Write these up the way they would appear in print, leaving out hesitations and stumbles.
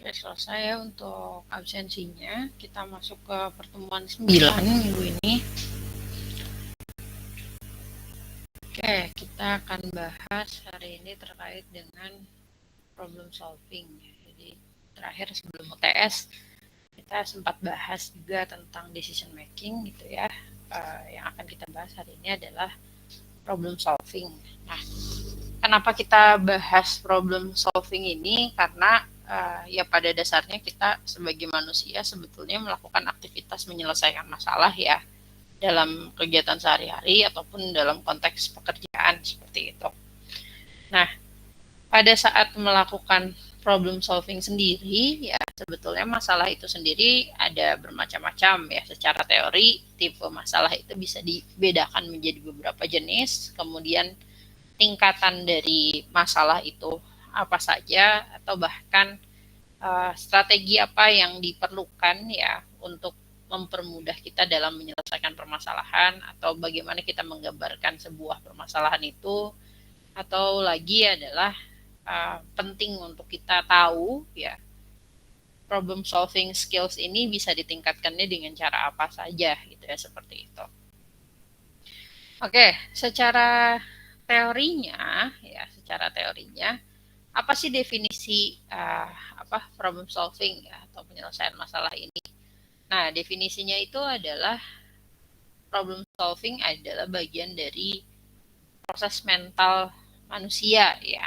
Oke, selesai ya untuk absensinya. Kita masuk ke pertemuan 9 minggu ini. Oke, kita akan bahas hari ini terkait dengan problem solving. Jadi terakhir sebelum UTS kita sempat bahas juga tentang decision making gitu ya. Yang akan kita bahas hari ini adalah problem solving. Nah, kenapa kita bahas problem solving ini? Karena ya pada dasarnya kita sebagai manusia sebetulnya melakukan aktivitas menyelesaikan masalah ya dalam kegiatan sehari-hari ataupun dalam konteks pekerjaan seperti itu. Nah, pada saat melakukan problem solving sendiri ya sebetulnya masalah itu sendiri ada bermacam-macam ya. Secara teori tipe masalah itu bisa dibedakan menjadi beberapa jenis, kemudian tingkatan dari masalah itu apa saja, atau bahkan strategi apa yang diperlukan ya untuk mempermudah kita dalam menyelesaikan permasalahan, atau bagaimana kita menggambarkan sebuah permasalahan itu, atau lagi adalah penting untuk kita tahu ya problem solving skills ini bisa ditingkatkannya dengan cara apa saja gitu ya, seperti itu. Oke, secara teorinya apa sih definisi problem solving ya atau penyelesaian masalah ini? Nah, definisinya itu adalah problem solving adalah bagian dari proses mental manusia ya,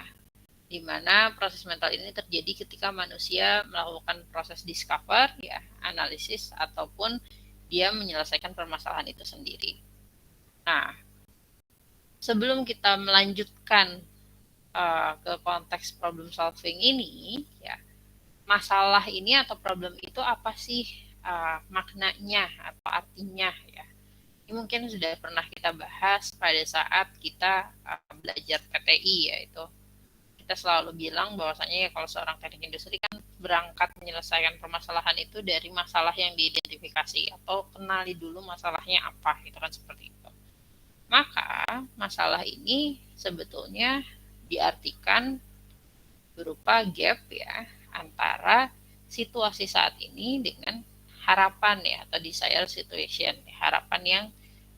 di mana proses mental ini terjadi ketika manusia melakukan proses discover ya, analisis, ataupun dia menyelesaikan permasalahan itu sendiri. Nah, sebelum kita melanjutkan ke konteks problem solving ini ya, masalah ini atau problem itu apa sih maknanya atau artinya ya. Ini mungkin sudah pernah kita bahas pada saat kita belajar PTI, yaitu kita selalu bilang bahwasanya ya kalau seorang teknik industri kan berangkat menyelesaikan permasalahan itu dari masalah yang diidentifikasi atau kenali dulu masalahnya apa, itu kan seperti itu. Maka masalah ini sebetulnya diartikan berupa gap ya antara situasi saat ini dengan harapan ya, atau desired situation, harapan yang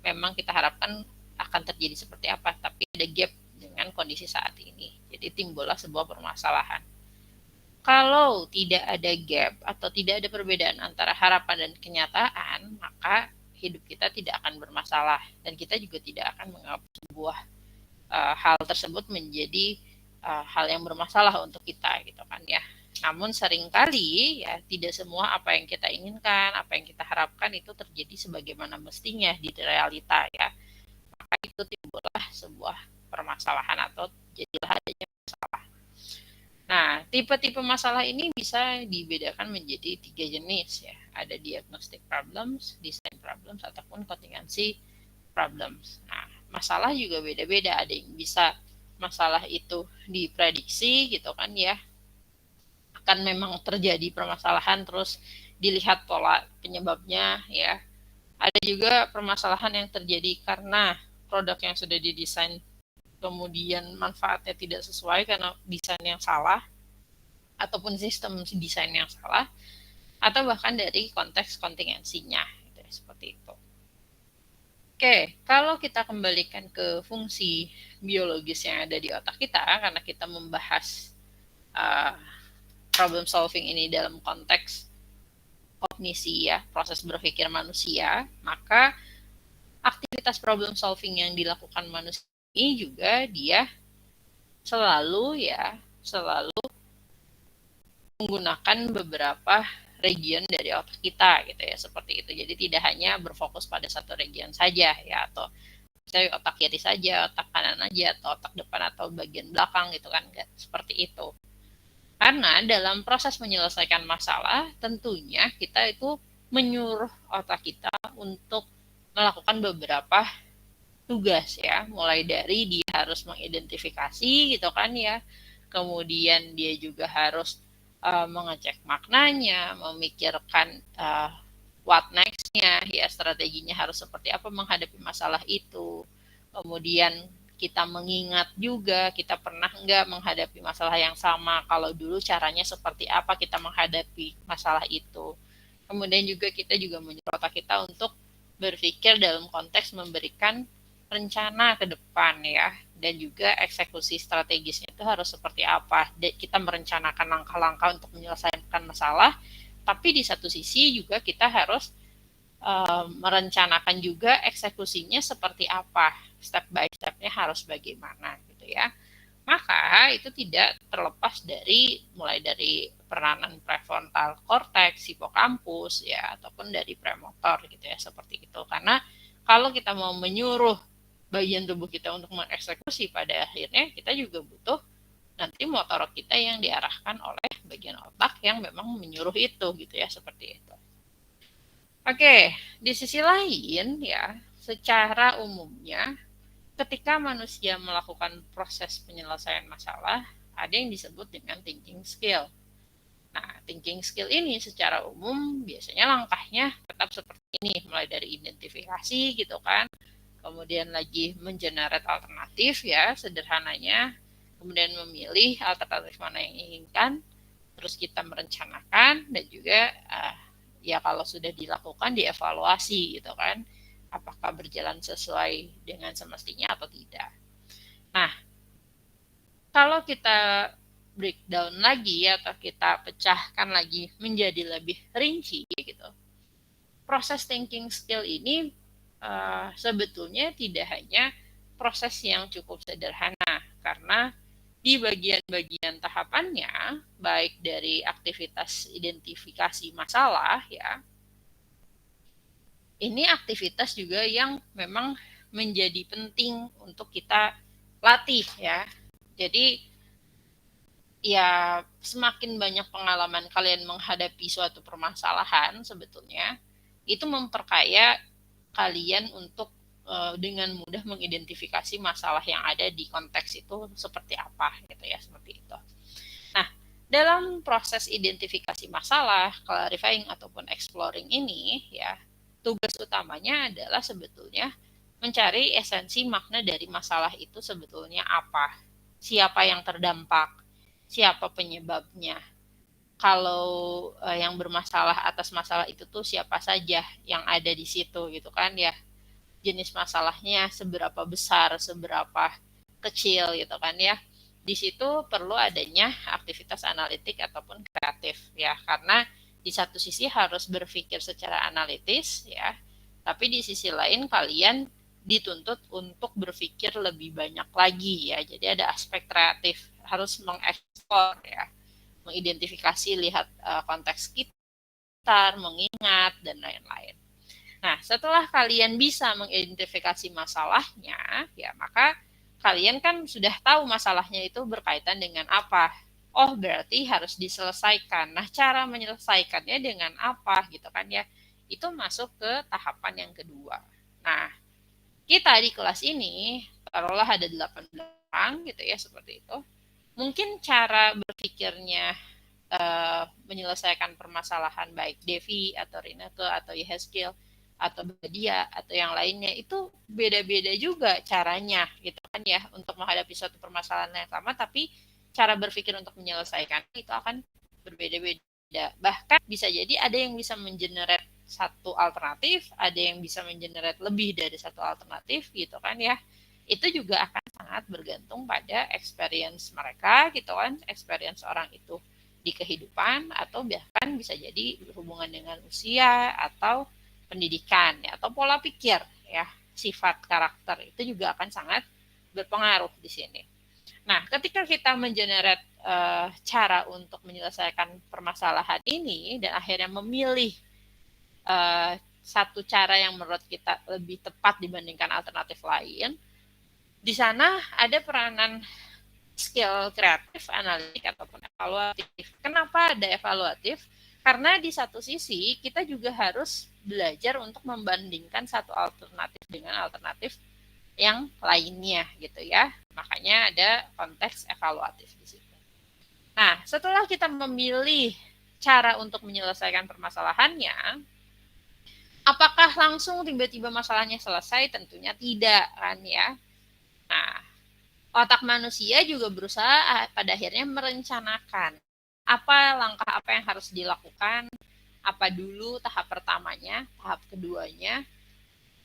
memang kita harapkan akan terjadi seperti apa, tapi ada gap dengan kondisi saat ini. Jadi timbullah sebuah permasalahan. Kalau tidak ada gap atau tidak ada perbedaan antara harapan dan kenyataan, maka hidup kita tidak akan bermasalah dan kita juga tidak akan menganggap sebuah hal tersebut menjadi hal yang bermasalah untuk kita gitu kan ya. Namun seringkali ya tidak semua apa yang kita inginkan, apa yang kita harapkan itu terjadi sebagaimana mestinya di realita ya. Maka itu timbullah sebuah permasalahan atau jadilah adanya masalah. Nah, tipe-tipe masalah ini bisa dibedakan menjadi 3 jenis ya. Ada diagnostic problems, design problems, ataupun contingency problems. Nah, masalah juga beda-beda. Ada yang bisa masalah itu diprediksi gitu kan ya, akan memang terjadi permasalahan terus dilihat pola penyebabnya ya. Ada juga permasalahan yang terjadi karena produk yang sudah didesain kemudian manfaatnya tidak sesuai karena desain yang salah ataupun sistem desain yang salah, atau bahkan dari konteks kontingensinya gitu, seperti itu. Oke, kalau kita kembalikan ke fungsi biologis yang ada di otak kita, karena kita membahas problem solving ini dalam konteks kognisi ya, proses berpikir manusia, maka aktivitas problem solving yang dilakukan manusia ini juga dia selalu menggunakan beberapa region dari otak kita gitu ya, seperti itu. Jadi tidak hanya berfokus pada satu region saja ya, atau misalnya otak kiri saja, otak kanan aja, atau otak depan atau bagian belakang gitu kan, enggak seperti itu. Karena dalam proses menyelesaikan masalah tentunya kita itu menyuruh otak kita untuk melakukan beberapa tugas ya, mulai dari dia harus mengidentifikasi gitu kan ya, kemudian dia juga harus mengecek maknanya, memikirkan what next-nya ya, strateginya harus seperti apa menghadapi masalah itu, kemudian kita mengingat juga kita pernah nggak menghadapi masalah yang sama, kalau dulu caranya seperti apa kita menghadapi masalah itu. Kemudian juga kita juga menyuruh otak kita untuk berpikir dalam konteks memberikan rencana ke depan ya, dan juga eksekusi strategisnya itu harus seperti apa. Kita merencanakan langkah-langkah untuk menyelesaikan masalah, tapi di satu sisi juga kita harus merencanakan juga eksekusinya seperti apa, step by step-nya harus bagaimana gitu ya. Maka itu tidak terlepas dari mulai dari peranan prefrontal cortex, hipokampus ya, ataupun dari premotor gitu ya, seperti itu. Karena kalau kita mau menyuruh bagian tubuh kita untuk mengeksekusi, pada akhirnya kita juga butuh nanti motor kita yang diarahkan oleh bagian otak yang memang menyuruh itu gitu ya, seperti itu. Oke, di sisi lain ya, secara umumnya ketika manusia melakukan proses penyelesaian masalah, ada yang disebut dengan thinking skill. Nah, thinking skill ini secara umum biasanya langkahnya tetap seperti ini, mulai dari identifikasi gitu kan, kemudian lagi mengenerate alternatif ya, sederhananya, kemudian memilih alternatif mana yang diinginkan, terus kita merencanakan, dan juga ya kalau sudah dilakukan dievaluasi gitu kan, apakah berjalan sesuai dengan semestinya atau tidak. Nah, kalau kita breakdown lagi atau kita pecahkan lagi menjadi lebih rinci gitu, proses thinking skill ini sebetulnya tidak hanya proses yang cukup sederhana, karena di bagian-bagian tahapannya, baik dari aktivitas identifikasi masalah ya, ini aktivitas juga yang memang menjadi penting untuk kita latih ya. Jadi ya semakin banyak pengalaman kalian menghadapi suatu permasalahan, sebetulnya itu memperkaya kalian untuk dengan mudah mengidentifikasi masalah yang ada di konteks itu seperti apa gitu ya, seperti itu. Nah, dalam proses identifikasi masalah, clarifying ataupun exploring ini ya, tugas utamanya adalah sebetulnya mencari esensi makna dari masalah itu sebetulnya apa, siapa yang terdampak, siapa penyebabnya. Kalau yang bermasalah atas masalah itu tuh siapa saja yang ada di situ gitu kan ya, jenis masalahnya seberapa besar, seberapa kecil gitu kan ya. Di situ perlu adanya aktivitas analitik ataupun kreatif ya, karena di satu sisi harus berpikir secara analitis ya, tapi di sisi lain kalian dituntut untuk berpikir lebih banyak lagi ya. Jadi ada aspek kreatif, harus mengeksplor ya, mengidentifikasi, lihat konteks sekitar, mengingat dan lain-lain. Nah, setelah kalian bisa mengidentifikasi masalahnya, ya maka kalian kan sudah tahu masalahnya itu berkaitan dengan apa. Oh, berarti harus diselesaikan. Nah, cara menyelesaikannya dengan apa gitu kan ya. Itu masuk ke tahapan yang kedua. Nah, kita di kelas ini, taruhlah ada 18 orang gitu ya, seperti itu. Mungkin cara berpikirnya menyelesaikan permasalahan baik Devi atau Rineke atau Yehezkiel atau Badia atau yang lainnya itu beda-beda juga caranya gitu kan ya, untuk menghadapi suatu permasalahan yang sama, tapi cara berpikir untuk menyelesaikan itu akan berbeda-beda. Bahkan bisa jadi ada yang bisa mengenerate satu alternatif, ada yang bisa mengenerate lebih dari satu alternatif gitu kan ya. Itu juga akan sangat bergantung pada experience mereka gitu kan, experience orang itu di kehidupan, atau bahkan bisa jadi berhubungan dengan usia atau pendidikan ya, atau pola pikir ya, sifat karakter itu juga akan sangat berpengaruh di sini. Nah, ketika kita mengenerate cara untuk menyelesaikan permasalahan ini dan akhirnya memilih satu cara yang menurut kita lebih tepat dibandingkan alternatif lain, di sana ada peranan skill kreatif, analitik ataupun evaluatif. Kenapa ada evaluatif? Karena di satu sisi kita juga harus belajar untuk membandingkan satu alternatif dengan alternatif yang lainnya gitu ya. Makanya ada konteks evaluatif di situ. Nah, setelah kita memilih cara untuk menyelesaikan permasalahannya, apakah langsung tiba-tiba masalahnya selesai? Tentunya tidak kan ya. Nah, otak manusia juga berusaha pada akhirnya merencanakan apa langkah apa yang harus dilakukan, apa dulu tahap pertamanya, tahap keduanya,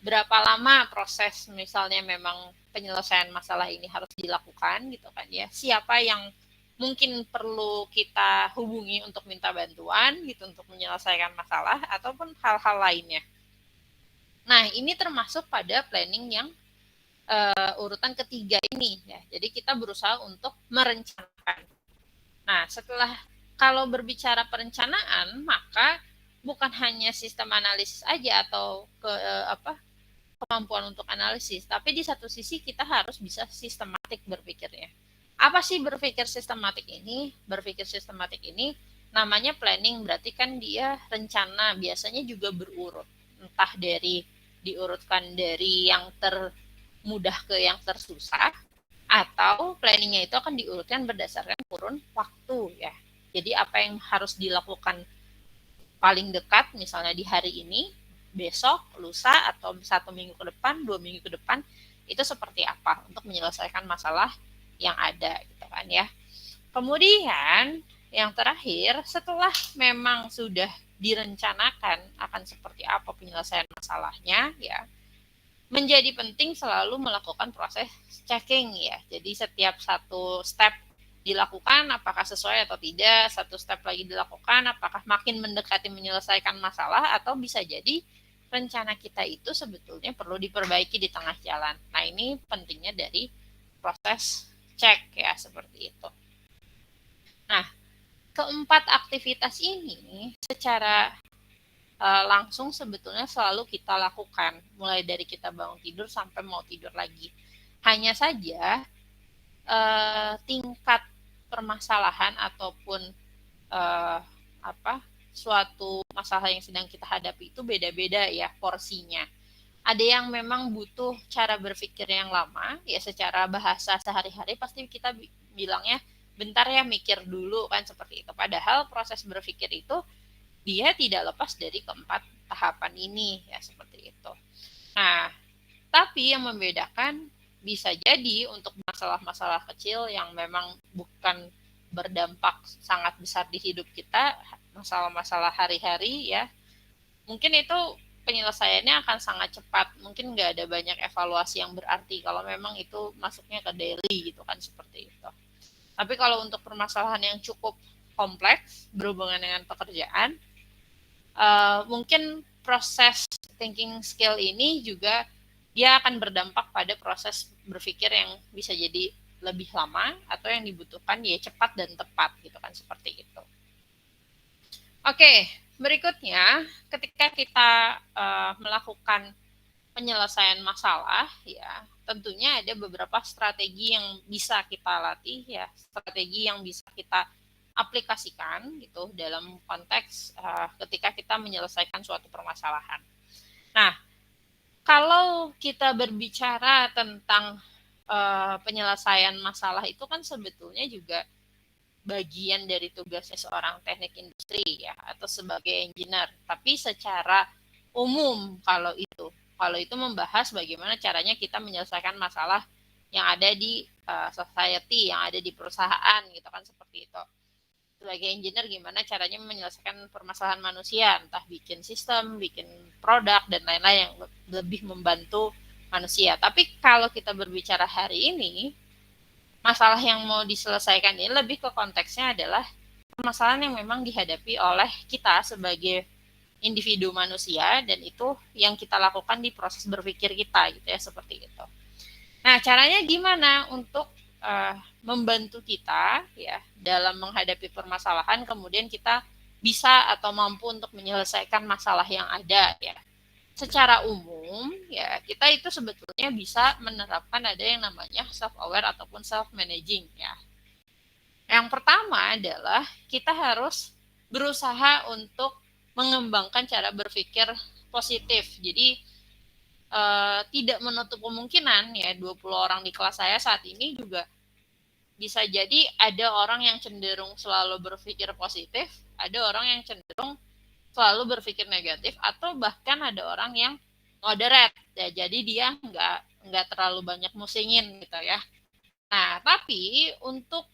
berapa lama proses misalnya memang penyelesaian masalah ini harus dilakukan gitu kan ya. Siapa yang mungkin perlu kita hubungi untuk minta bantuan gitu untuk menyelesaikan masalah ataupun hal-hal lainnya. Nah, ini termasuk pada planning yang urutan ketiga ini ya. Jadi kita berusaha untuk merencanakan. Nah, setelah kalau berbicara perencanaan, maka bukan hanya sistem analisis aja atau kemampuan untuk analisis, tapi di satu sisi kita harus bisa sistematik berpikirnya. Apa sih berpikir sistematik ini? Berpikir sistematik ini namanya planning, berarti kan dia rencana, biasanya juga berurut. Entah dari diurutkan dari yang termudah ke yang tersusah, atau planningnya itu akan diurutkan berdasarkan kurun waktu ya. Jadi apa yang harus dilakukan paling dekat misalnya di hari ini, besok, lusa, atau 1 minggu ke depan, 2 minggu ke depan, itu seperti apa untuk menyelesaikan masalah yang ada gitu kan ya. Kemudian yang terakhir, setelah memang sudah direncanakan akan seperti apa penyelesaian masalahnya ya, menjadi penting selalu melakukan proses checking ya. Jadi setiap satu step dilakukan apakah sesuai atau tidak, satu step lagi dilakukan apakah makin mendekati menyelesaikan masalah atau bisa jadi rencana kita itu sebetulnya perlu diperbaiki di tengah jalan. Nah, ini pentingnya dari proses cek ya, seperti itu. Nah, keempat aktivitas ini secara langsung sebetulnya selalu kita lakukan mulai dari kita bangun tidur sampai mau tidur lagi. Hanya saja tingkat permasalahan ataupun suatu masalah yang sedang kita hadapi itu beda-beda ya porsinya. Ada yang memang butuh cara berpikir yang lama, ya secara bahasa sehari-hari pasti kita bilangnya bentar ya mikir dulu kan seperti itu. Padahal proses berpikir itu dia tidak lepas dari keempat tahapan ini ya seperti itu. Nah, tapi yang membedakan bisa jadi untuk masalah-masalah kecil yang memang bukan berdampak sangat besar di hidup kita, masalah-masalah hari-hari ya, mungkin itu penyelesaiannya akan sangat cepat, mungkin nggak ada banyak evaluasi yang berarti kalau memang itu masuknya ke daily gitu kan seperti itu. Tapi kalau untuk permasalahan yang cukup kompleks berhubungan dengan pekerjaan, mungkin proses thinking skill ini juga dia akan berdampak pada proses berpikir yang bisa jadi lebih lama atau yang dibutuhkan ya cepat dan tepat gitu kan seperti itu. Oke, berikutnya ketika kita melakukan penyelesaian masalah ya tentunya ada beberapa strategi yang bisa kita latih ya, strategi yang bisa kita aplikasikan gitu dalam konteks ketika kita menyelesaikan suatu permasalahan. Nah, kalau kita berbicara tentang penyelesaian masalah itu kan sebetulnya juga bagian dari tugasnya seorang teknik industri ya atau sebagai engineer. Tapi secara umum kalau itu membahas bagaimana caranya kita menyelesaikan masalah yang ada di society, yang ada di perusahaan gitu kan seperti itu. Sebagai engineer gimana caranya menyelesaikan permasalahan manusia, entah bikin sistem, bikin produk dan lain-lain yang lebih membantu manusia. Tapi kalau kita berbicara hari ini, masalah yang mau diselesaikan ini lebih ke konteksnya adalah permasalahan yang memang dihadapi oleh kita sebagai individu manusia dan itu yang kita lakukan di proses berpikir kita gitu ya seperti itu. Nah, caranya gimana untuk membantu kita ya dalam menghadapi permasalahan kemudian kita bisa atau mampu untuk menyelesaikan masalah yang ada ya. Secara umum ya kita itu sebetulnya bisa menerapkan ada yang namanya self aware ataupun self managing ya. Yang pertama adalah kita harus berusaha untuk mengembangkan cara berpikir positif. Jadi tidak menutup kemungkinan ya 20 orang di kelas saya saat ini juga bisa jadi ada orang yang cenderung selalu berpikir positif, ada orang yang cenderung selalu berpikir negatif, atau bahkan ada orang yang moderate ya, jadi dia nggak terlalu banyak musingin gitu ya. Nah, tapi untuk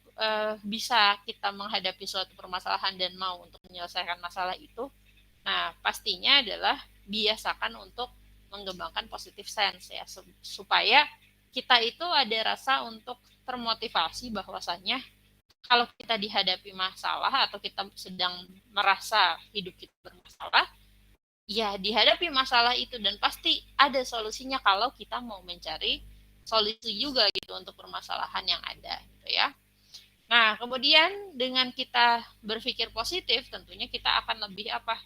bisa kita menghadapi suatu permasalahan dan mau untuk menyelesaikan masalah itu, nah pastinya adalah biasakan untuk mengembangkan positive sense ya, supaya kita itu ada rasa untuk termotivasi bahwasanya kalau kita dihadapi masalah atau kita sedang merasa hidup kita bermasalah, ya dihadapi masalah itu dan pasti ada solusinya kalau kita mau mencari solusi juga gitu untuk permasalahan yang ada gitu ya. Nah, kemudian dengan kita berpikir positif, tentunya kita akan lebih apa?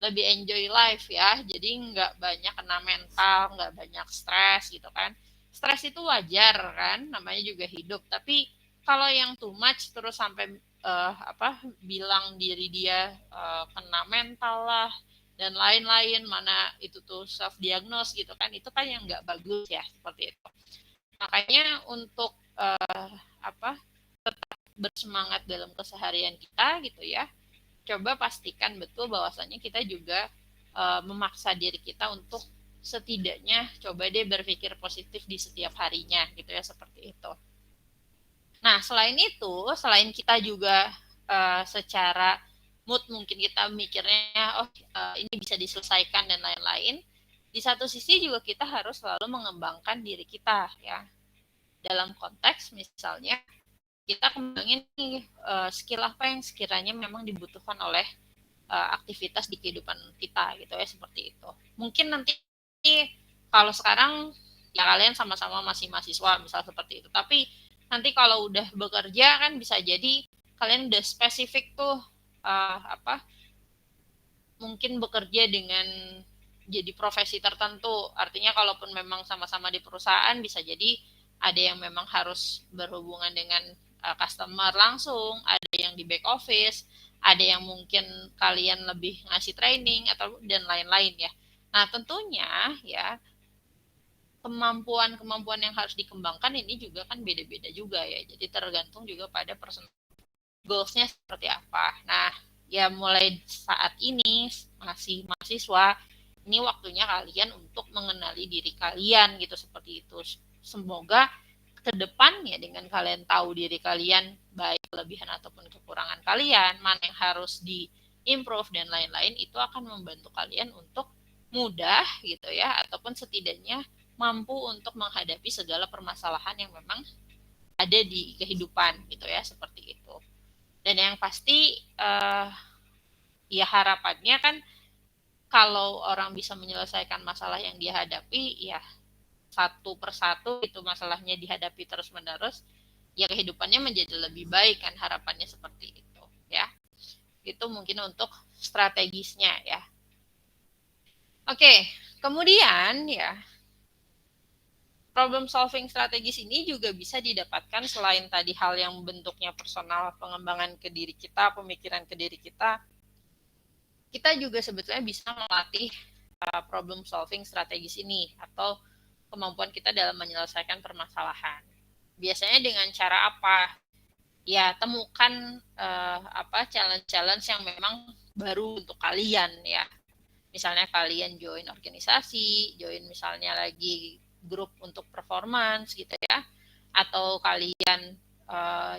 Lebih enjoy life ya. Jadi nggak banyak kena mental, nggak banyak stres gitu kan. Stres itu wajar kan, namanya juga hidup. Tapi kalau yang too much terus sampai bilang diri dia kena mental lah dan lain-lain, mana itu tuh self diagnose gitu kan, itu kan yang nggak bagus ya seperti itu. Makanya untuk apa bersemangat dalam keseharian kita gitu ya, coba pastikan betul bahwasannya kita juga memaksa diri kita untuk setidaknya coba deh berpikir positif di setiap harinya gitu ya, seperti itu. Nah, selain itu, selain kita juga secara mood mungkin kita mikirnya oh ini bisa diselesaikan dan lain-lain, di satu sisi juga kita harus selalu mengembangkan diri kita ya. Dalam konteks misalnya kita kembangin nih skill apa yang sekiranya memang dibutuhkan oleh aktivitas di kehidupan kita gitu ya, seperti itu. Mungkin nanti kalau sekarang ya kalian sama-sama masih mahasiswa misal seperti itu, tapi nanti kalau udah bekerja kan bisa jadi kalian udah spesifik tuh mungkin bekerja dengan jadi profesi tertentu. Artinya kalaupun memang sama-sama di perusahaan bisa jadi ada yang memang harus berhubungan dengan customer langsung, ada yang di back office, ada yang mungkin kalian lebih ngasih training atau dan lain-lain ya. Nah, tentunya ya kemampuan-kemampuan yang harus dikembangkan ini juga kan beda-beda juga ya. Jadi tergantung juga pada personal goals-nya seperti apa. Nah, ya mulai saat ini masih mahasiswa, ini waktunya kalian untuk mengenali diri kalian gitu, seperti itu. Semoga ke depan ya dengan kalian tahu diri kalian baik kelebihan ataupun kekurangan kalian, mana yang harus di-improve dan lain-lain, itu akan membantu kalian untuk mudah gitu ya, ataupun setidaknya mampu untuk menghadapi segala permasalahan yang memang ada di kehidupan gitu ya, seperti itu. Dan yang pasti ya harapannya kan kalau orang bisa menyelesaikan masalah yang dia hadapi, ya satu persatu itu masalahnya dihadapi terus menerus, ya kehidupannya menjadi lebih baik kan, harapannya seperti itu ya. Itu mungkin untuk strategisnya ya. Oke, kemudian ya problem solving strategis ini juga bisa didapatkan selain tadi hal yang bentuknya personal, pengembangan ke diri kita, pemikiran ke diri kita juga sebetulnya bisa melatih problem solving strategis ini atau kemampuan kita dalam menyelesaikan permasalahan. Biasanya dengan cara apa? Ya temukan challenge-challenge yang memang baru untuk kalian ya. Misalnya kalian join organisasi, join misalnya lagi grup untuk performance gitu ya, atau kalian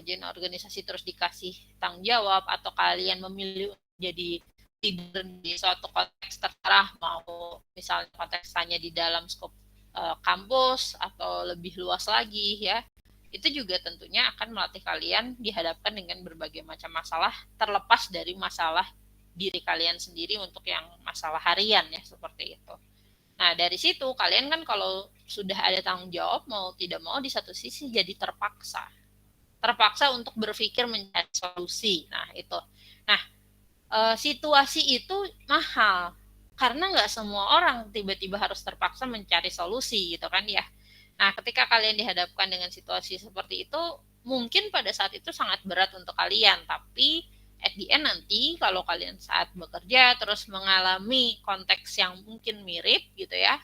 join organisasi terus dikasih tanggung jawab, atau kalian memilih jadi leader di suatu konteks terserah, mau misalnya konteksnya di dalam skop kampus atau lebih luas lagi ya, itu juga tentunya akan melatih kalian dihadapkan dengan berbagai macam masalah, terlepas dari masalah diri kalian sendiri untuk yang masalah harian ya, seperti itu. Nah, dari situ kalian kan kalau sudah ada tanggung jawab, mau tidak mau di satu sisi jadi terpaksa untuk berpikir mencari solusi. Nah, itu. Nah, situasi itu mahal karena nggak semua orang tiba-tiba harus terpaksa mencari solusi gitu kan ya. Nah, ketika kalian dihadapkan dengan situasi seperti itu, mungkin pada saat itu sangat berat untuk kalian, tapi at the end nanti kalau kalian saat bekerja terus mengalami konteks yang mungkin mirip gitu ya,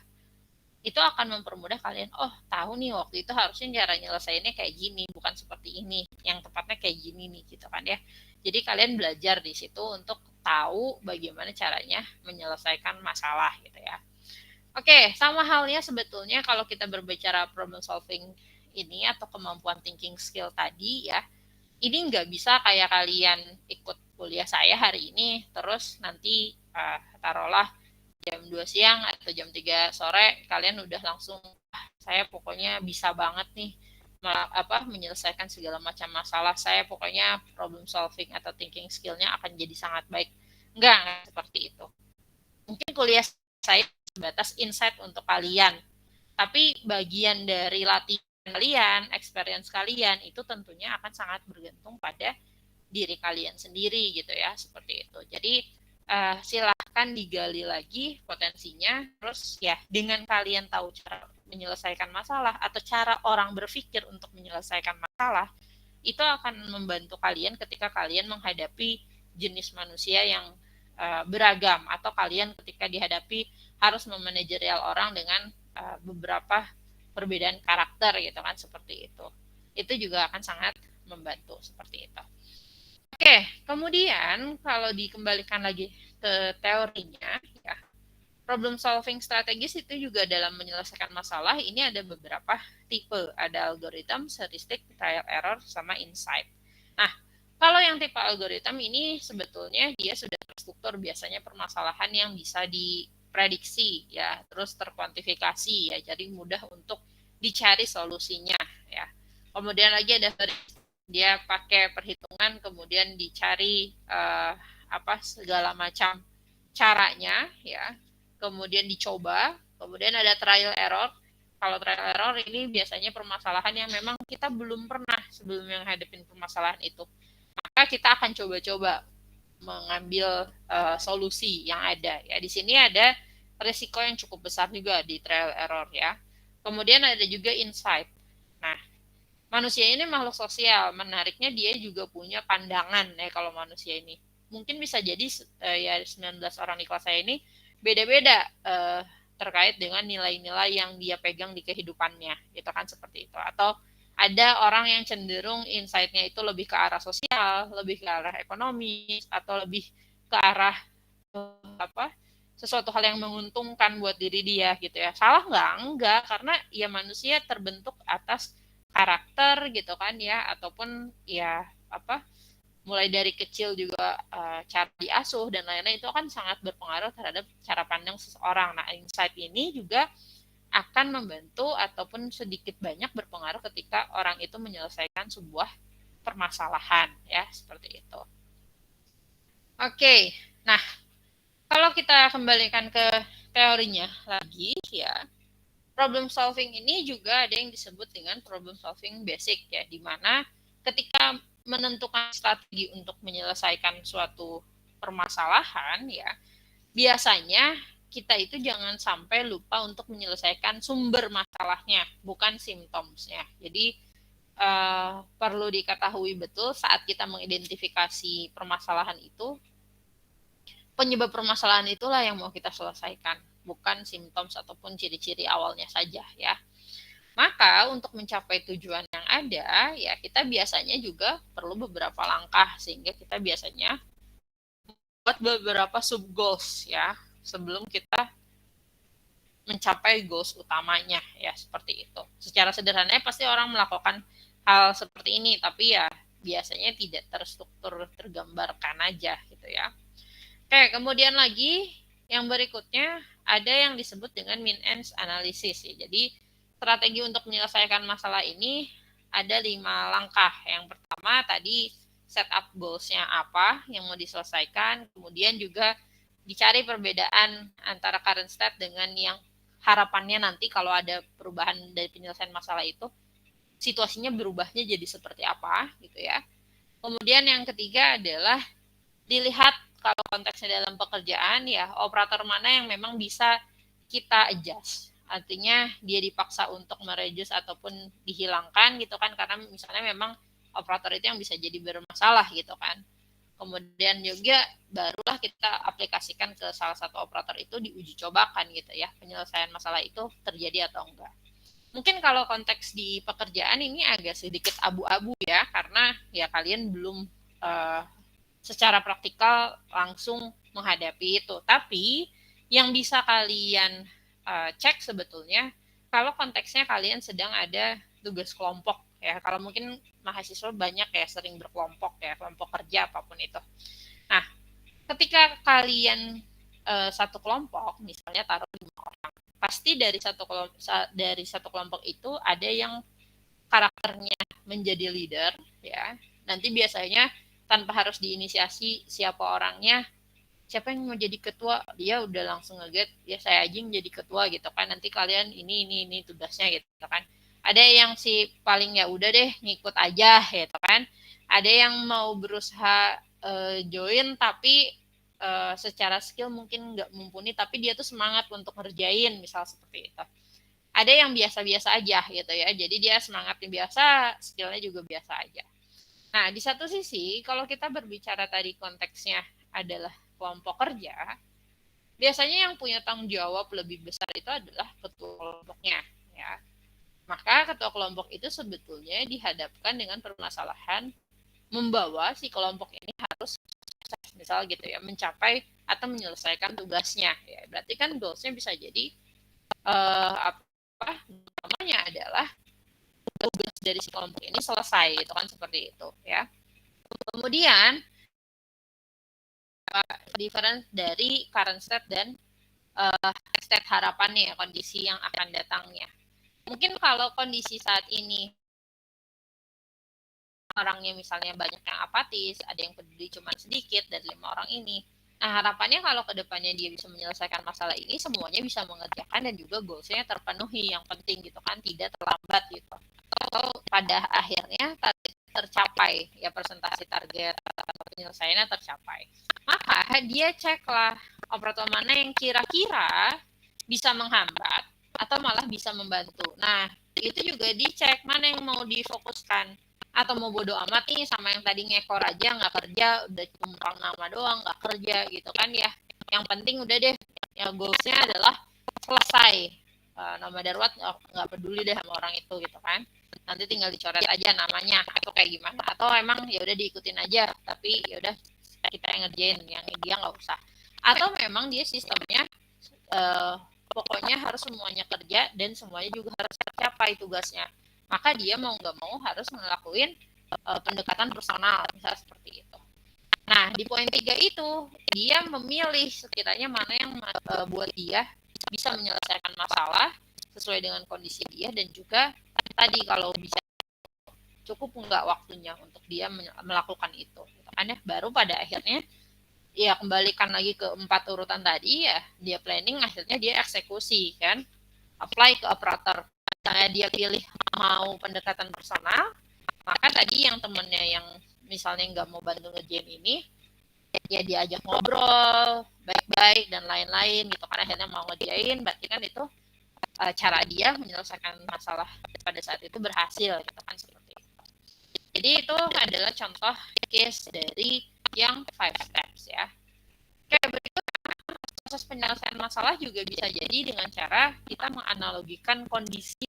itu akan mempermudah kalian, oh tahu nih waktu itu harusnya cara nyelesainnya kayak gini, bukan seperti ini, yang tepatnya kayak gini nih gitu kan ya. Jadi kalian belajar di situ untuk tahu bagaimana caranya menyelesaikan masalah gitu ya. Oke, sama halnya sebetulnya kalau kita berbicara problem solving ini atau kemampuan thinking skill tadi ya, ini nggak bisa kayak kalian ikut kuliah saya hari ini terus nanti taruhlah jam 2 siang atau jam 3 sore kalian udah langsung saya pokoknya bisa banget nih menyelesaikan segala macam masalah, saya pokoknya problem solving atau thinking skillnya akan jadi sangat baik. Enggak seperti itu. Mungkin kuliah saya sebatas insight untuk kalian, tapi bagian dari latihan kalian, experience kalian itu tentunya akan sangat bergantung pada diri kalian sendiri gitu ya, seperti itu. Jadi silahkan digali lagi potensinya, terus ya dengan kalian tahu cara menyelesaikan masalah atau cara orang berpikir untuk menyelesaikan masalah, itu akan membantu kalian ketika kalian menghadapi jenis manusia yang beragam, atau kalian ketika dihadapi harus memanajerial orang dengan beberapa perbedaan karakter gitu kan, seperti itu. Itu juga akan sangat membantu seperti itu. Oke, kemudian kalau dikembalikan lagi ke teorinya, ya, problem solving strategis itu juga dalam menyelesaikan masalah ini ada beberapa tipe, ada algoritma, heuristik, trial error, sama insight. Nah, kalau yang tipe algoritma ini sebetulnya dia sudah terstruktur, biasanya permasalahan yang bisa diprediksi ya, terus terkuantifikasi ya, jadi mudah untuk dicari solusinya ya. Kemudian lagi ada dia pakai perhitungan, kemudian dicari segala macam caranya ya, kemudian dicoba. Kemudian ada trial error. Kalau trial error ini biasanya permasalahan yang memang kita belum pernah sebelumnya menghadapi permasalahan itu, maka kita akan coba-coba mengambil solusi yang ada ya. Di sini ada risiko yang cukup besar juga di trial error ya. Kemudian ada juga insight. Nah, manusia ini makhluk sosial, menariknya dia juga punya pandangan ya. Kalau manusia ini mungkin bisa jadi ya 19 orang di kelas saya ini beda-beda terkait dengan nilai-nilai yang dia pegang di kehidupannya, itu kan seperti itu. Atau ada orang yang cenderung insight-nya itu lebih ke arah sosial, lebih ke arah ekonomi, atau lebih ke arah sesuatu hal yang menguntungkan buat diri dia gitu ya. Salah nggak? Enggak, karena ya manusia terbentuk atas karakter gitu kan ya, ataupun ya mulai dari kecil juga cara diasuh dan lain-lain itu kan sangat berpengaruh terhadap cara pandang seseorang. Nah, insight ini juga akan membantu ataupun sedikit banyak berpengaruh ketika orang itu menyelesaikan sebuah permasalahan ya, seperti itu. Oke, nah kalau kita kembalikan ke teorinya lagi ya, problem solving ini juga ada yang disebut dengan problem solving basic ya, di mana ketika menentukan strategi untuk menyelesaikan suatu permasalahan ya, biasanya kita itu jangan sampai lupa untuk menyelesaikan sumber masalahnya, bukan simptomnya. Jadi perlu diketahui betul saat kita mengidentifikasi permasalahan itu, penyebab permasalahan itulah yang mau kita selesaikan, bukan simptom ataupun ciri-ciri awalnya saja ya. Maka untuk mencapai tujuan yang ada, ya kita biasanya juga perlu beberapa langkah, sehingga kita biasanya buat beberapa sub goals ya, sebelum kita mencapai goals utamanya ya, seperti itu. Secara sederhana pasti orang melakukan hal seperti ini, tapi ya biasanya tidak terstruktur, tergambarkan aja gitu ya. Oke, kemudian lagi yang berikutnya ada yang disebut dengan mean-end analysis ya. Jadi strategi untuk menyelesaikan masalah ini ada 5 langkah. Yang pertama tadi set up goals-nya apa yang mau diselesaikan, kemudian juga dicari perbedaan antara current state dengan yang harapannya nanti kalau ada perubahan dari penyelesaian masalah itu, situasinya berubahnya jadi seperti apa gitu ya. Kemudian yang ketiga adalah dilihat kalau konteksnya dalam pekerjaan ya, operator mana yang memang bisa kita adjust. Artinya dia dipaksa untuk mereduce ataupun dihilangkan gitu kan, karena misalnya memang operator itu yang bisa jadi bermasalah gitu kan. Kemudian juga barulah kita aplikasikan ke salah satu operator itu, diuji cobakan gitu ya, penyelesaian masalah itu terjadi atau enggak. Mungkin kalau konteks di pekerjaan ini agak sedikit abu-abu ya, karena ya kalian belum secara praktikal langsung menghadapi itu. Tapi yang bisa kalian cek sebetulnya kalau konteksnya kalian sedang ada tugas kelompok ya, kalau mungkin mahasiswa banyak ya sering berkelompok ya, kelompok kerja apapun itu. Nah, ketika kalian satu kelompok, misalnya taruh 5 orang, pasti dari satu kelompok itu ada yang karakternya menjadi leader ya. Nanti biasanya tanpa harus diinisiasi siapa orangnya, siapa yang mau jadi ketua, dia udah langsung ngeget ya saya aja yang jadi ketua gitu kan, nanti kalian ini tugasnya gitu kan. Ada yang si paling ya udah deh ngikut aja gitu kan, ada yang mau berusaha join tapi secara skill mungkin nggak mumpuni tapi dia tuh semangat untuk ngerjain misal seperti itu. Ada yang biasa-biasa aja gitu ya, jadi dia semangatnya biasa, skillnya juga biasa aja. Nah, di satu sisi, kalau kita berbicara tadi konteksnya adalah kelompok kerja, biasanya yang punya tanggung jawab lebih besar itu adalah ketua kelompoknya. Ya. Maka ketua kelompok itu sebetulnya dihadapkan dengan permasalahan membawa si kelompok ini harus misal gitu ya, mencapai atau menyelesaikan tugasnya. Ya, berarti kan goalsnya bisa jadi apa namanya adalah tugas dari si kelompok ini selesai, itu kan seperti itu ya. Kemudian difference dari current state dan state harapannya ya, kondisi yang akan datangnya. Mungkin kalau kondisi saat ini orangnya misalnya banyak yang apatis, ada yang peduli cuma sedikit dari 5 orang ini. Nah, harapannya kalau kedepannya dia bisa menyelesaikan masalah ini, semuanya bisa mengerjakan dan juga goalsnya terpenuhi, yang penting gitu kan, tidak terlambat gitu. Atau pada akhirnya tercapai, ya presentasi target atau penyelesaiannya tercapai. Maka dia ceklah operator mana yang kira-kira bisa menghambat atau malah bisa membantu. Nah, itu juga dicek mana yang mau difokuskan, atau mau bodo amat nih sama yang tadi ngekor aja nggak kerja, udah cuma nama doang nggak kerja gitu kan ya. Yang penting udah deh, ya goalsnya adalah selesai. Nama darurat nggak peduli deh sama orang itu gitu kan, nanti tinggal dicoret aja namanya atau kayak gimana, atau emang ya udah diikutin aja tapi ya udah kita yang ngerjain, yang dia nggak usah. Atau memang dia sistemnya pokoknya harus semuanya kerja dan semuanya juga harus tercapai tugasnya, maka dia mau nggak mau harus ngelakuin pendekatan personal misalnya seperti itu. Nah, di poin 3 itu dia memilih sekiranya mana yang buat dia bisa menyelesaikan masalah sesuai dengan kondisi dia, dan juga tadi kalau bisa cukup nggak waktunya untuk dia melakukan itu gitu kan ya. Baru pada akhirnya ya kembalikan lagi ke 4 urutan tadi ya, dia planning, akhirnya dia eksekusi kan, apply ke operator. Misalnya dia pilih mau pendekatan personal, maka tadi yang temennya yang misalnya nggak mau bantu ngerjain ini, ya diajak ngobrol baik-baik dan lain-lain gitu kan, akhirnya mau ngerjain, berarti kan itu cara dia menyelesaikan masalah pada saat itu berhasil gitu kan, seperti itu. Jadi itu adalah contoh case dari yang 5 steps ya. Oke, berikutnya proses penyelesaian masalah juga bisa jadi dengan cara kita menganalogikan kondisi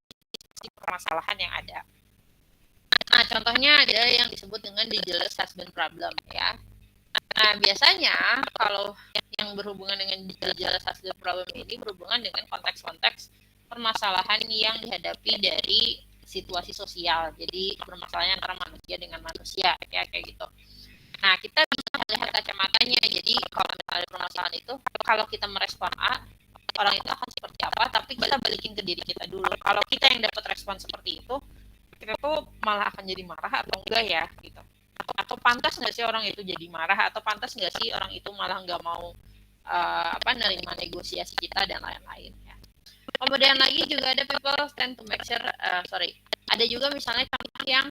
permasalahan yang ada. Nah, contohnya ada yang disebut dengan the jealous husband problem ya. Nah, biasanya kalau yang berhubungan dengan the jealous husband problem ini berhubungan dengan konteks-konteks permasalahan yang dihadapi dari situasi sosial. Jadi permasalahan antara manusia dengan manusia ya, kayak gitu. Nah, kita bisa melihat kacamatanya. Jadi kalau misalnya permasalahan itu, kalau kita merespon A, orang itu akan seperti apa, tapi kita balikin ke diri kita dulu. Kalau kita yang dapat respon seperti itu, kita tuh malah akan jadi marah atau enggak ya gitu. Atau pantas nggak sih orang itu jadi marah, atau pantas nggak sih orang itu malah nggak mau nerima negosiasi kita dan lain-lain ya. Kemudian lagi juga ada people tend to make sure ada juga misalnya contoh yang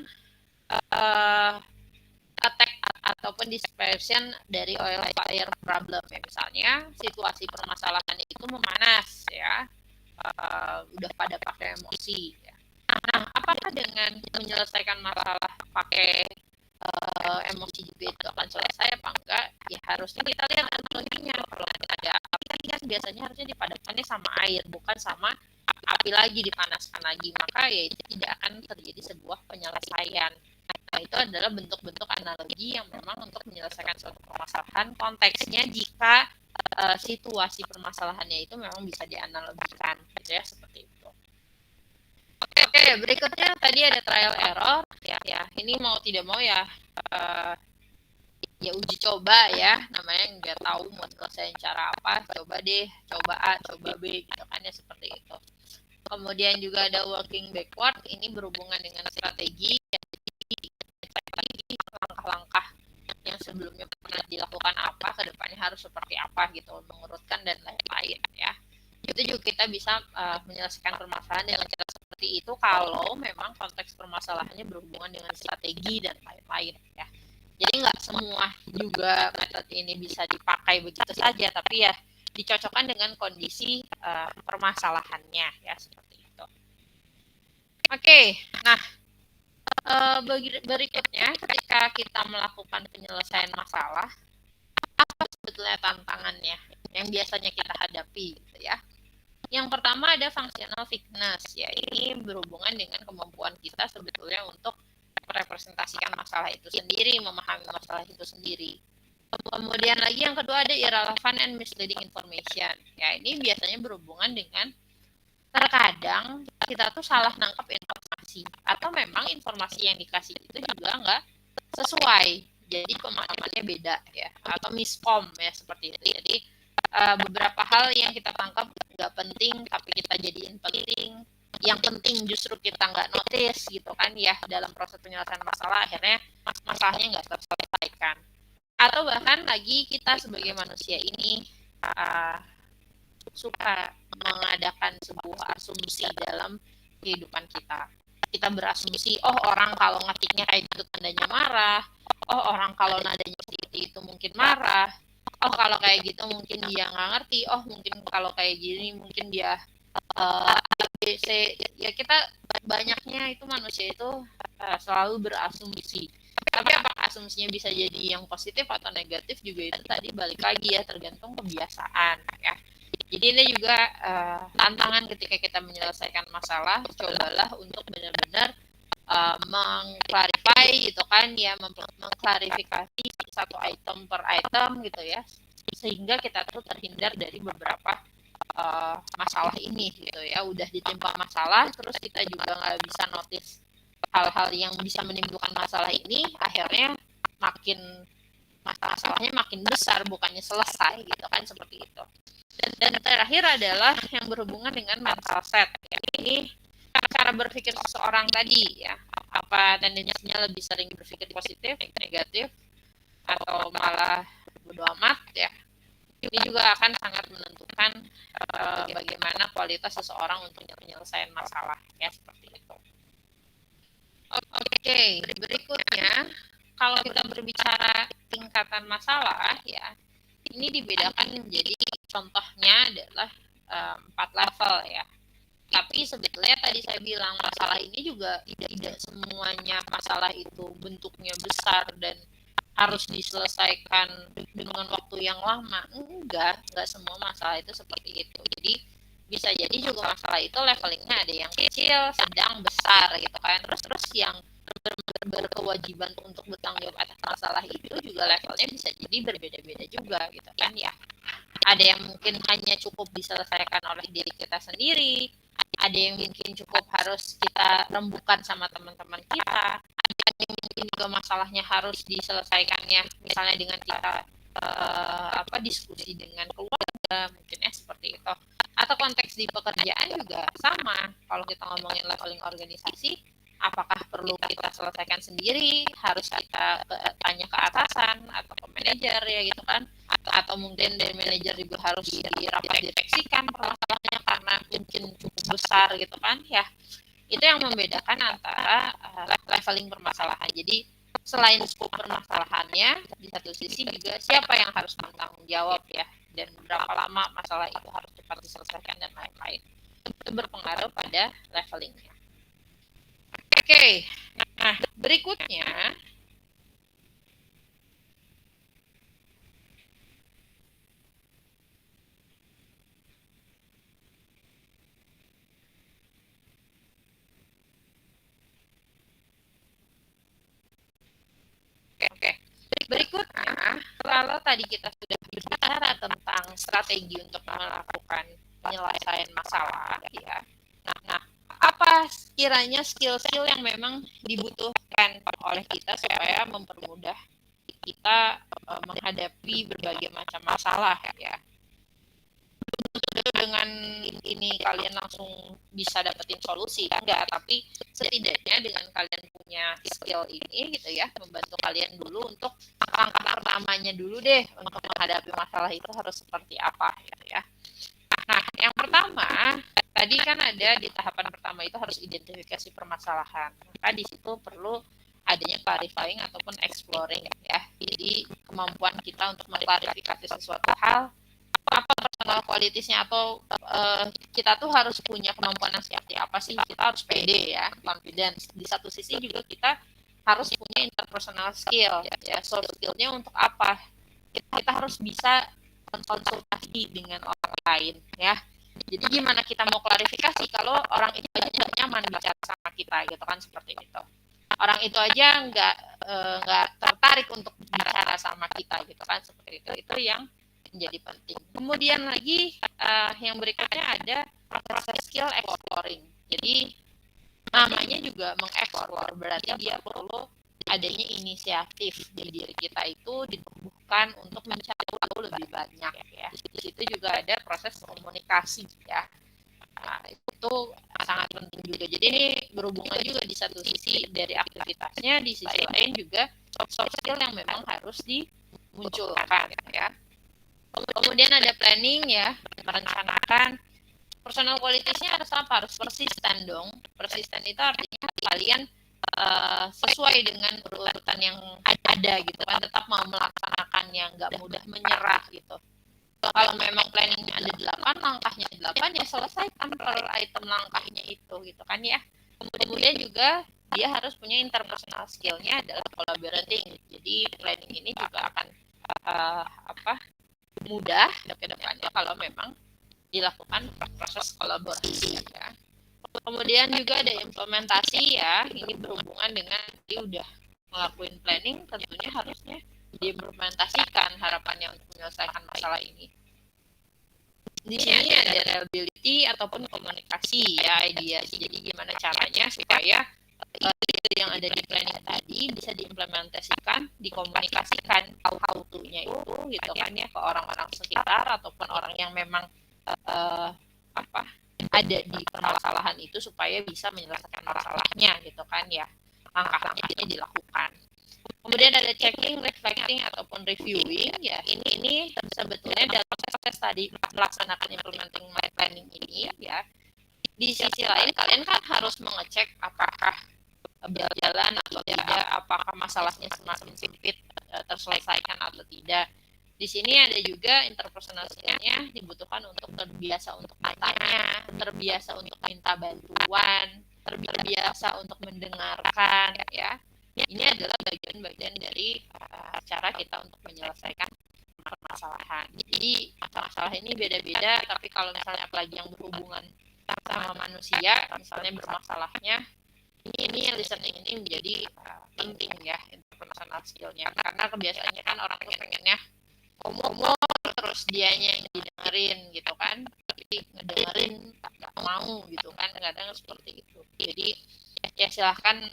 attack ataupun dispersion dari oil fire problem ya, misalnya situasi permasalahan itu memanas ya, udah pada pakai emosi ya. Nah, apakah dengan menyelesaikan masalah pakai emosi juga itu akan selesai apa enggak? Ya harusnya kita lihat analoginya. Kalau ada api kan biasanya harusnya dipadamkannya sama air, bukan sama api lagi dipanaskan lagi, maka ya itu tidak akan terjadi sebuah penyelesaian. Nah, itu adalah bentuk-bentuk analogi yang memang untuk menyelesaikan suatu permasalahan, konteksnya jika situasi permasalahannya itu memang bisa dianalogikan gitu ya, seperti itu. Oke, berikutnya tadi ada trial error ya. Ini mau tidak mau ya ya uji coba ya, namanya nggak tahu mau selesaiin cara apa, coba deh, coba A, coba B gitu kan ya, seperti itu. Kemudian juga ada working backward, ini berhubungan dengan strategi, langkah-langkah yang sebelumnya pernah dilakukan apa, kedepannya harus seperti apa gitu, mengurutkan dan lain-lain ya. Itu juga kita bisa menyelesaikan permasalahan dengan cara seperti itu kalau memang konteks permasalahannya berhubungan dengan strategi dan lain-lain ya. Jadi nggak semua juga metode ini bisa dipakai begitu saja, tapi ya dicocokkan dengan kondisi permasalahannya ya, seperti itu. Oke, nah berikutnya ketika kita melakukan penyelesaian masalah, apa sebetulnya tantangannya yang biasanya kita hadapi gitu ya. Yang pertama ada functional fitness ya, ini berhubungan dengan kemampuan kita sebetulnya untuk merepresentasikan masalah itu sendiri, memahami masalah itu sendiri. Kemudian lagi yang kedua ada irrelevant and misleading information. Ya, ini biasanya berhubungan dengan terkadang kita tuh salah nangkep informasi atau memang informasi yang dikasih itu juga nggak sesuai. Jadi pemahamannya beda ya, atau miskom ya, seperti itu. Jadi beberapa hal yang kita tangkap nggak penting tapi kita jadiin penting, yang penting justru kita nggak notice gitu kan ya, dalam proses penyelesaian masalah akhirnya masalahnya nggak terselesaikan. Atau bahkan lagi kita sebagai manusia ini suka mengadakan sebuah asumsi dalam kehidupan kita. Kita berasumsi, oh orang kalau ngetiknya kayak gitu tandanya marah, oh orang kalau nadanya seperti itu mungkin marah, oh kalau kayak gitu mungkin dia nggak ngerti, oh mungkin kalau kayak gini mungkin dia ABC. Ya kita banyaknya itu manusia itu selalu berasumsi. Tapi apakah asumsinya bisa jadi yang positif atau negatif juga itu tadi balik lagi ya, tergantung kebiasaan ya. Jadi ini juga tantangan ketika kita menyelesaikan masalah, cobalah untuk benar-benar mengklarifikasi gitu kan ya, mengklarifikasi satu item per item gitu ya, sehingga kita tuh terhindar dari beberapa masalah ini gitu ya. Udah ditimpa masalah terus kita juga nggak bisa notice hal-hal yang bisa menimbulkan masalah ini, akhirnya makin masalahnya makin besar bukannya selesai gitu kan, seperti itu. Dan terakhir adalah yang berhubungan dengan mental set. Ya, ini cara berpikir seseorang tadi ya, apa tendensinya lebih sering berpikir positif, negatif, atau malah bodo amat ya. Ini juga akan sangat menentukan bagaimana kualitas seseorang untuk penyelesaian masalah ya, seperti itu. Oke, berikutnya kalau kita berbicara tingkatan masalah ya, ini dibedakan menjadi, contohnya adalah 4 level ya. Tapi sebetulnya tadi saya bilang masalah ini juga tidak semuanya masalah itu bentuknya besar dan harus diselesaikan dengan waktu yang lama. Enggak semua masalah itu seperti itu. Jadi bisa jadi juga masalah itu levelingnya ada yang kecil, sedang, besar gitu kan. Terus yang berkewajiban untuk bertanggung jawab atas masalah itu juga levelnya bisa jadi berbeda-beda juga gitu kan ya. Ada yang mungkin hanya cukup diselesaikan oleh diri kita sendiri, ada yang mungkin cukup harus kita rembukan sama teman-teman kita, ada yang mungkin juga masalahnya harus diselesaikannya misalnya dengan kita diskusi dengan keluarga mungkin ya, seperti itu. Atau konteks di pekerjaan juga sama, kalau kita ngomongin leveling organisasi, apakah perlu kita selesaikan sendiri, harus kita tanya ke atasan atau ke manajer ya gitu kan, atau mungkin dari manajer juga harus dirapat direfleksikan permasalahannya karena mungkin cukup besar gitu kan ya. Itu yang membedakan antara leveling permasalahan. Jadi selain skop permasalahannya, di satu sisi juga siapa yang harus bertanggung jawab ya, dan berapa lama masalah itu harus cepat diselesaikan dan lain-lain. Itu berpengaruh pada levelingnya. Oke, nah berikutnya berikutnya kalau tadi kita sudah berbicara tentang strategi untuk melakukan penyelesaian masalah ya. Nah, apa apa kiranya skill-skill yang memang dibutuhkan oleh kita supaya mempermudah kita menghadapi berbagai macam masalah ya. Dengan ini kalian langsung bisa dapetin solusi enggak, tapi setidaknya dengan kalian punya skill ini gitu ya, membantu kalian dulu untuk langkah pertamanya dulu deh untuk menghadapi masalah itu harus seperti apa gitu ya. Nah, yang pertama tadi kan ada di tahapan pertama itu harus identifikasi permasalahan. Maka di situ perlu adanya clarifying ataupun exploring ya. Jadi kemampuan kita untuk mengklarifikasi sesuatu hal, apa personal qualities-nya atau kita tuh harus punya kemampuan yang seperti apa sih. Kita harus pede ya, confidence. Di satu sisi juga kita harus punya interpersonal skill ya. Soft skill-nya untuk apa? Kita harus bisa konsultasi dengan orang lain ya. Jadi gimana kita mau klarifikasi kalau orang itu aja nggak nyaman bicara sama kita gitu kan, seperti itu. Orang itu aja nggak tertarik untuk bicara sama kita gitu kan, seperti itu. Itu yang menjadi penting. Kemudian lagi yang berikutnya ada proses skill exploring. Jadi namanya juga mengeksplor, berarti dia perlu adanya inisiatif di diri kita itu ditumbuhkan untuk mencari tahu lebih banyak ya. Di situ juga ada proses komunikasi ya. Nah, itu sangat penting juga. Jadi ini berhubungan juga di satu sisi dari aktivitasnya, di sisi lain juga soft skill yang memang harus dimunculkan ya. Kemudian ada planning ya, merencanakan. Personal qualities-nya harus apa? Harus persisten dong. Persisten itu artinya kalian sesuai dengan urutan yang ada gitu kan, tetap mau melaksanakannya, nggak mudah menyerah gitu. Kalau memang planningnya ada 8, langkahnya 8 ya selesaikan per item langkahnya itu gitu kan ya. Kemudian juga dia harus punya interpersonal skill-nya adalah collaborating. Jadi planning ini juga akan mudah ke depannya kalau memang dilakukan proses kolaborasi ya. Kemudian juga ada implementasi ya, ini berhubungan dengan dia udah ngelakuin planning, tentunya harusnya diimplementasikan harapannya untuk menyelesaikan masalah ini. Di sini ada reliability ataupun komunikasi ya, idea. Jadi gimana caranya supaya yang ada di planning tadi bisa diimplementasikan, dikomunikasikan how to-nya itu gitu kan ya ke orang-orang sekitar ataupun orang yang memang ada di permasalahan itu supaya bisa menyelesaikan masalahnya gitu kan ya, langkah-langkahnya dilakukan. Kemudian ada checking, reflecting ataupun reviewing ya, ini sebetulnya dalam proses tadi melaksanakan implementing my planning ini ya, di sisi lain kalian kan harus mengecek apakah berjalan atau tidak, apakah masalahnya semakin sempit terselesaikan atau tidak. Di sini ada juga interpersonal skill-nya dibutuhkan untuk terbiasa untuk bertanya, terbiasa untuk minta bantuan, terbiasa untuk mendengarkan ya. Ini adalah bagian-bagian dari cara kita untuk menyelesaikan permasalahan. Jadi masalah ini beda-beda, tapi kalau misalnya apalagi yang berhubungan sama manusia, misalnya bermasalahnya, ini listening ini menjadi penting ya, interpersonal skill-nya. Karena kebiasaannya kan orang pengennya ngomong terus dianya yang didengerin gitu kan, tapi ngedengerin nggak mau gitu kan, kadang seperti itu. Jadi ya silahkan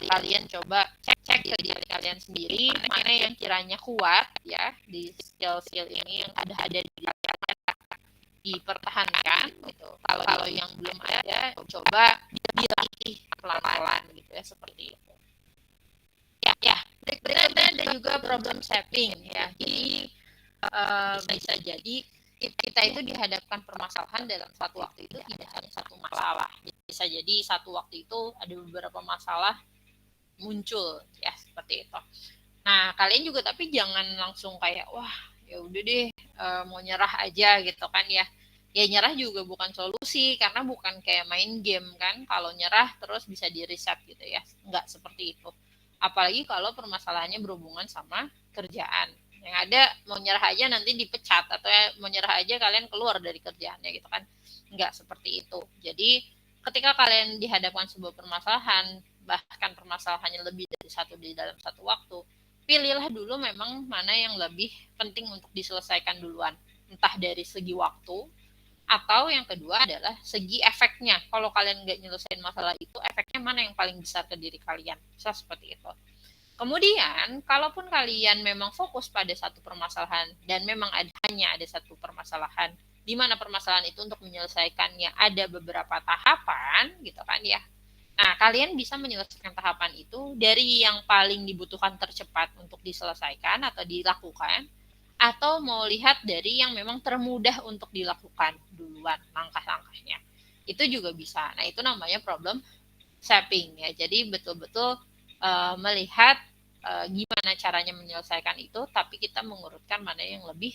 kalian coba cek ke diri kalian sendiri mana yang kiranya kuat ya di skill-skill ini yang ada di dipertahankan gitu. Kalau yang belum ada coba dilatih pelan-pelan gitu ya, seperti itu. Ya, berikutnya ada juga problem solving ya. Jadi bisa jadi kita itu dihadapkan permasalahan dalam satu waktu itu tidak hanya satu masalah. Bisa jadi satu waktu itu ada beberapa masalah muncul ya, seperti itu. Nah, kalian juga tapi jangan langsung kayak wah, ya udah deh mau nyerah aja gitu kan ya. Ya nyerah juga bukan solusi karena bukan kayak main game kan. Kalau nyerah terus bisa di-reset gitu ya. Enggak seperti itu. Apalagi kalau permasalahannya berhubungan sama kerjaan. Yang ada mau nyerah aja nanti dipecat, atau mau nyerah aja kalian keluar dari kerjaannya gitu kan. Enggak seperti itu. Jadi ketika kalian dihadapkan sebuah permasalahan, bahkan permasalahannya lebih dari satu di dalam satu waktu, pilihlah dulu memang mana yang lebih penting untuk diselesaikan duluan. Entah dari segi waktu, Atau yang kedua adalah segi efeknya. Kalau kalian nggak nyelesain masalah itu, efeknya mana yang paling besar ke diri kalian? Bisa seperti itu. Kemudian, kalaupun kalian memang fokus pada satu permasalahan dan memang hanya ada satu permasalahan, di mana permasalahan itu untuk menyelesaikannya ada beberapa tahapan, gitu kan ya. Nah, kalian bisa menyelesaikan tahapan itu dari yang paling dibutuhkan tercepat untuk diselesaikan atau dilakukan, atau mau lihat dari yang memang termudah untuk dilakukan duluan langkah-langkahnya. Itu juga bisa. Nah, itu namanya problem shaping ya. Jadi betul-betul melihat gimana caranya menyelesaikan itu, tapi kita mengurutkan mana yang lebih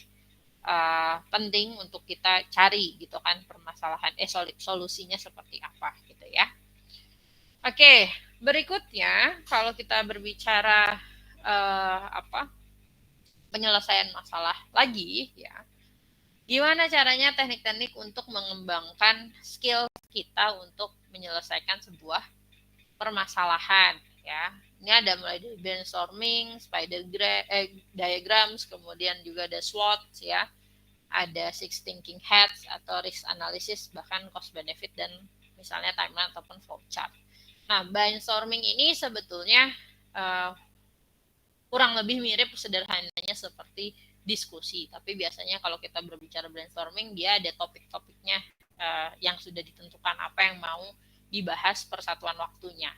penting untuk kita cari gitu kan, permasalahan solusinya seperti apa gitu ya. Oke, berikutnya kalau kita berbicara penyelesaian masalah lagi ya, gimana caranya teknik-teknik untuk mengembangkan skill kita untuk menyelesaikan sebuah permasalahan ya. Ini ada mulai dari brainstorming, diagrams, kemudian juga ada SWOT ya, ada six thinking hats atau risk analysis, bahkan cost benefit dan misalnya timeline ataupun flowchart. Nah, brainstorming ini sebetulnya kurang lebih mirip sederhananya seperti diskusi, tapi biasanya kalau kita berbicara brainstorming dia ada topik-topiknya yang sudah ditentukan apa yang mau dibahas per satuan waktunya.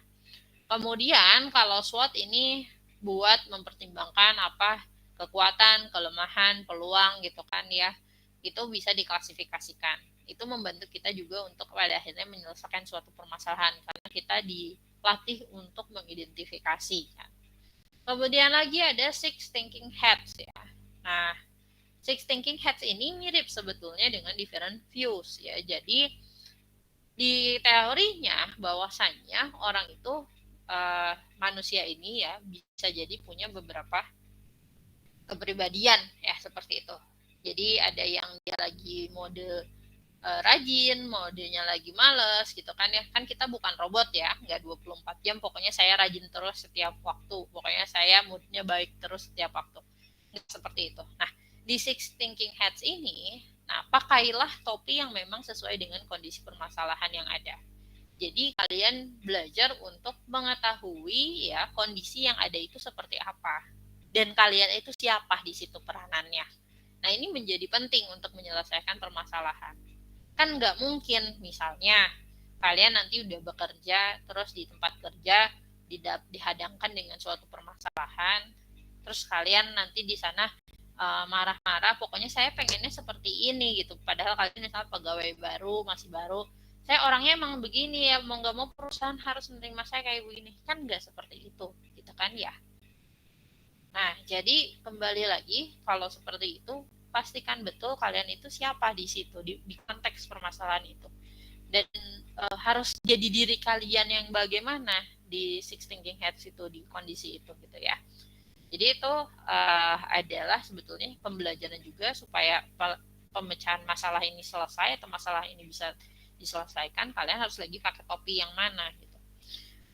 Kemudian kalau SWOT ini buat mempertimbangkan apa kekuatan, kelemahan, peluang gitu kan ya. Itu bisa diklasifikasikan. Itu membantu kita juga untuk pada akhirnya menyelesaikan suatu permasalahan karena kita dilatih untuk mengidentifikasi kan. Kemudian lagi ada six thinking hats ya. Nah, six thinking hats ini mirip sebetulnya dengan different views ya. Jadi di teorinya bahwasannya orang itu manusia ini ya bisa jadi punya beberapa kepribadian ya seperti itu. Jadi ada yang dia lagi mode rajin, modenya lagi males gitu kan ya. Kan kita bukan robot ya, nggak 24 jam pokoknya saya rajin terus setiap waktu. Pokoknya saya moodnya baik terus setiap waktu. Seperti itu. Nah, di Six Thinking Hats ini, nah pakailah topi yang memang sesuai dengan kondisi permasalahan yang ada. Jadi kalian belajar untuk mengetahui ya kondisi yang ada itu seperti apa. Dan kalian itu siapa di situ peranannya. Nah ini menjadi penting untuk menyelesaikan permasalahan. Kan nggak mungkin misalnya kalian nanti udah bekerja terus di tempat kerja dihadangkan dengan suatu permasalahan. Terus kalian nanti di sana marah-marah, pokoknya saya pengennya seperti ini gitu. Padahal kalian misalnya pegawai baru, masih baru, saya orangnya emang begini ya, mau nggak mau perusahaan harus menerima saya kayak begini, kan nggak seperti itu gitu kan ya. Nah jadi kembali lagi kalau seperti itu pastikan betul kalian itu siapa di situ di konteks permasalahan itu, dan harus jadi diri kalian yang bagaimana di Six Thinking Hats itu di kondisi itu gitu ya. Jadi itu adalah sebetulnya pembelajaran juga supaya pemecahan masalah ini selesai atau masalah ini bisa diselesaikan, kalian harus lagi pakai topi yang mana gitu.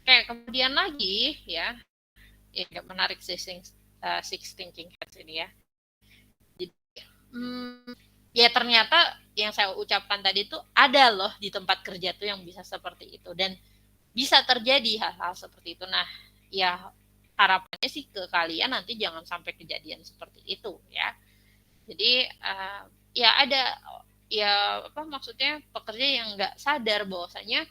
Oke, kemudian lagi ya menarik six thinking hats ini ya. Jadi ya ternyata yang saya ucapkan tadi itu ada loh di tempat kerja tuh yang bisa seperti itu dan bisa terjadi hal-hal seperti itu. Nah, ya harapannya sih ke kalian nanti jangan sampai kejadian seperti itu ya. Jadi ya ada ya apa maksudnya pekerja yang nggak sadar bahwasanya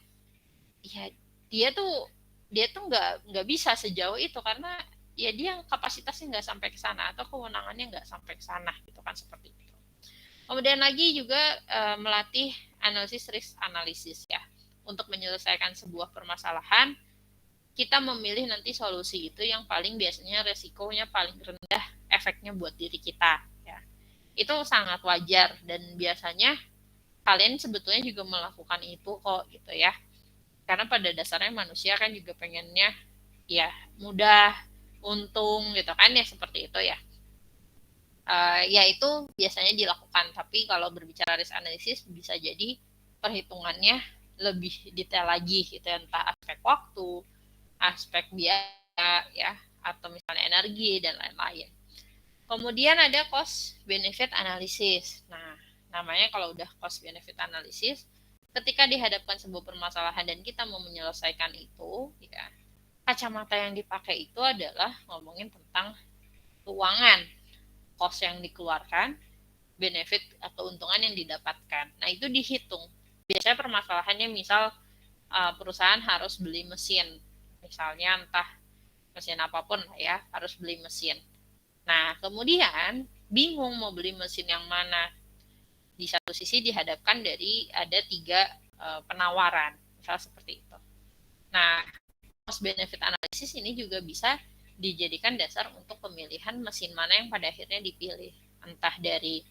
ya dia tuh nggak bisa sejauh itu karena ya dia kapasitasnya nggak sampai ke sana atau kewenangannya nggak sampai ke sana gitu kan seperti itu. Kemudian lagi juga melatih analisis risk analysis ya untuk menyelesaikan sebuah permasalahan. Kita memilih nanti solusi itu yang paling biasanya resikonya paling rendah, efeknya buat diri kita ya. Itu sangat wajar dan biasanya kalian sebetulnya juga melakukan itu kok gitu ya. Karena pada dasarnya manusia kan juga pengennya ya mudah, untung gitu kan ya seperti itu ya. Ya itu biasanya dilakukan, tapi kalau berbicara risk analysis bisa jadi perhitungannya lebih detail lagi gitu ya, entah aspek waktu, aspek biaya ya, atau misalnya energi dan lain-lain. Kemudian ada cost benefit analysis. Nah namanya kalau udah cost benefit analysis, ketika dihadapkan sebuah permasalahan dan kita mau menyelesaikan itu, ya, kacamata yang dipakai itu adalah ngomongin tentang keuangan, cost yang dikeluarkan, benefit atau keuntungan yang didapatkan. Nah, itu dihitung. Biasanya permasalahannya misal perusahaan harus beli mesin, misalnya entah mesin apapun lah ya, harus beli mesin. Nah, kemudian bingung mau beli mesin yang mana. Di satu sisi dihadapkan dari ada 3 penawaran, misal seperti itu. Nah, cost benefit analysis ini juga bisa dijadikan dasar untuk pemilihan mesin mana yang pada akhirnya dipilih. Entah dari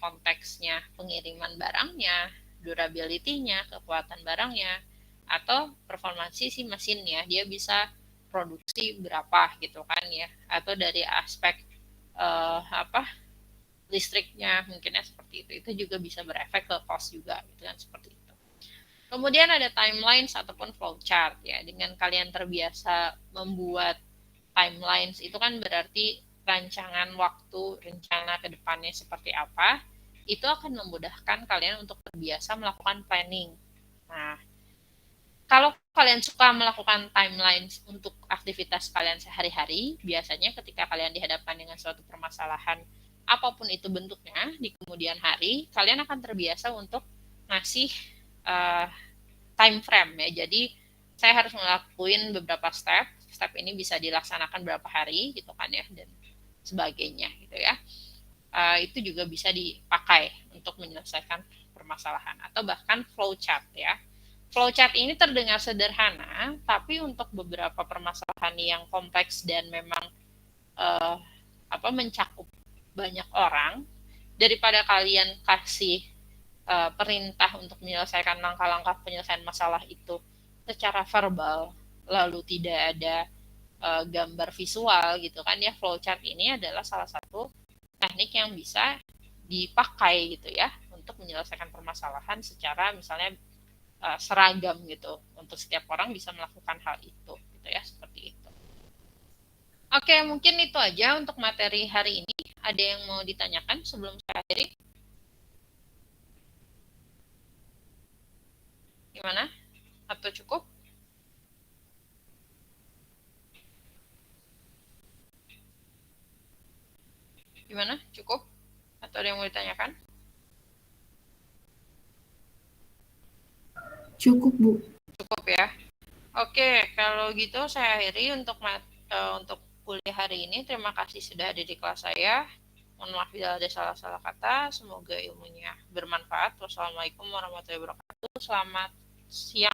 konteksnya pengiriman barangnya, durability-nya, kekuatan barangnya, atau performansi si mesinnya, dia bisa produksi berapa gitu kan ya, atau dari aspek listriknya mungkinnya seperti itu juga bisa berefek ke cost juga gitu kan, seperti itu. Kemudian ada timelines ataupun flowchart ya, dengan kalian terbiasa membuat timelines itu kan berarti rancangan waktu, rencana ke depannya seperti apa, itu akan memudahkan kalian untuk terbiasa melakukan planning. Nah, kalau kalian suka melakukan timelines untuk aktivitas kalian sehari-hari, biasanya ketika kalian dihadapkan dengan suatu permasalahan, apapun itu bentuknya, di kemudian hari, kalian akan terbiasa untuk ngasih time frame ya. Jadi, saya harus ngelakuin beberapa step, step ini bisa dilaksanakan berapa hari gitu kan ya, dan sebagainya gitu ya. Itu juga bisa dipakai untuk menyelesaikan permasalahan, atau bahkan flowchart ya. Flowchart ini terdengar sederhana, tapi untuk beberapa permasalahan yang kompleks dan memang mencakup banyak orang, daripada kalian kasih perintah untuk menyelesaikan langkah-langkah penyelesaian masalah itu secara verbal, lalu tidak ada gambar visual gitu kan ya, flowchart ini adalah salah satu teknik yang bisa dipakai gitu ya untuk menyelesaikan permasalahan secara misalnya seragam gitu, untuk setiap orang bisa melakukan hal itu gitu ya, seperti itu. Oke, mungkin itu aja untuk materi hari ini. Ada yang mau ditanyakan sebelum saya akhiri? Gimana? Atau cukup? Gimana? Cukup? Atau ada yang mau ditanyakan? Cukup, Bu. Cukup ya. Oke, kalau gitu saya akhiri untuk kuliah hari ini. Terima kasih sudah ada di kelas saya. Mohon maaf bila ada salah-salah kata. Semoga ilmunya bermanfaat. Wassalamualaikum warahmatullahi wabarakatuh. Selamat siang.